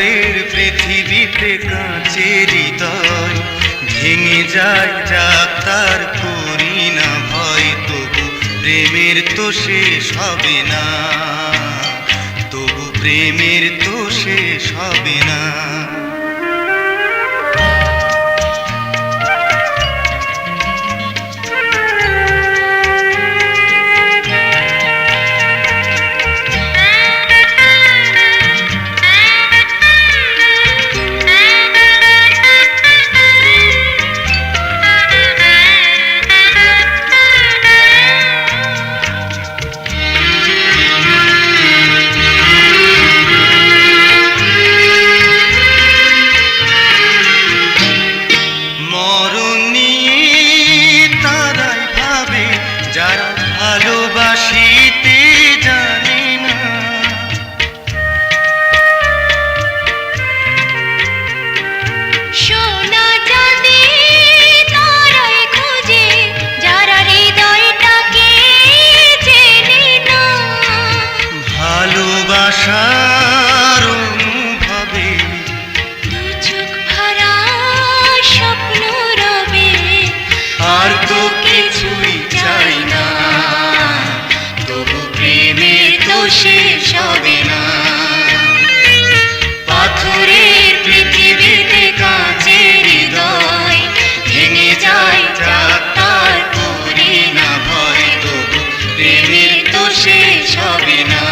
পাথরের পৃথিবীতে কাঁচের হৃদয় ভেঙে যায় যাক তার করি না ভয়, তবু প্রেমের তো শেষ হবে না, তবু প্রেমের তো শেষ হবে না। যারা ভালোবাসিতে জানে না, সোনা চাঁদে তারাই খোঁজে যারা হৃদয়টাকে চেনে না, ভালোবাসার অনুভবে দু চোখ ভরা স্বপ্ন রবে, আর তো কিছুই চাই না, তবু প্রেমের তো শেষ হবে না। পাথরের পৃথিবীতে কাঁচের হৃদয় ভেঙে যায় যাক তার করি না ভয়, তবু প্রেমের তো শেষ হবে না,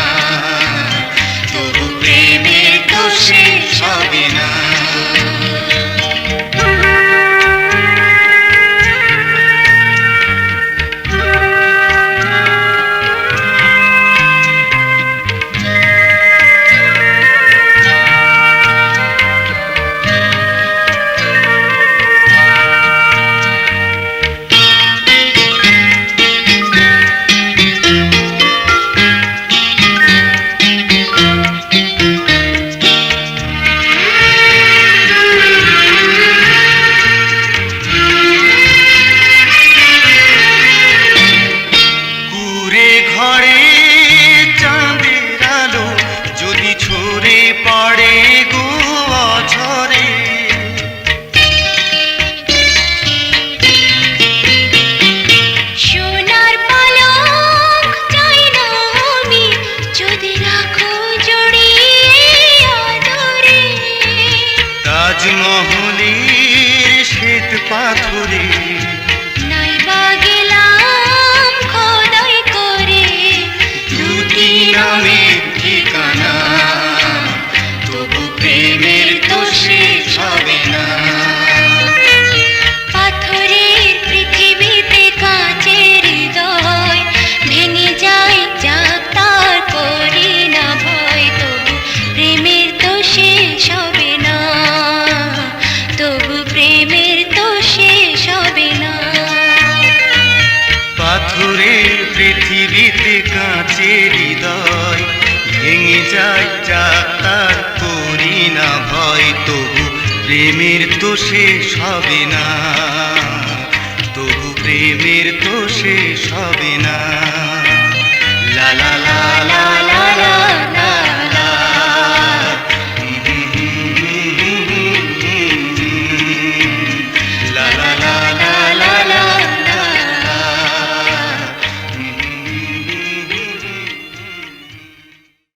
তবু প্রেমের তো শেষ হবে না। ঘরে চাঁদের আলো যদি ছড়ে পড়ে গো অঝরে, সোনার পালক চাই না আমি যদি রাখো জড়িয়ে আদরে, তাজমহলের শ্বেত পাথরে নাইবা গেলাম খোদাই করে দুটি নামের ঠিকানা, তবু প্রেমের তো শেষ হবে না। পাথরের পৃথিবীতে কাঁচের হৃদয় ভেঙে যায় যাক তার করি না ভয়, তবু প্রেমের তো শেষ হবে না, তবু প্রেমের তো শেষ হবে না। পাথরের পৃথিবীতে কাঁচের হৃদয় ভেঙে যায় যাক তার করি না ভয়, তবু প্রেমের তো শেষ হবে না, তবু প্রেমের তো শেষ হবে না। লা লা লা লা লা।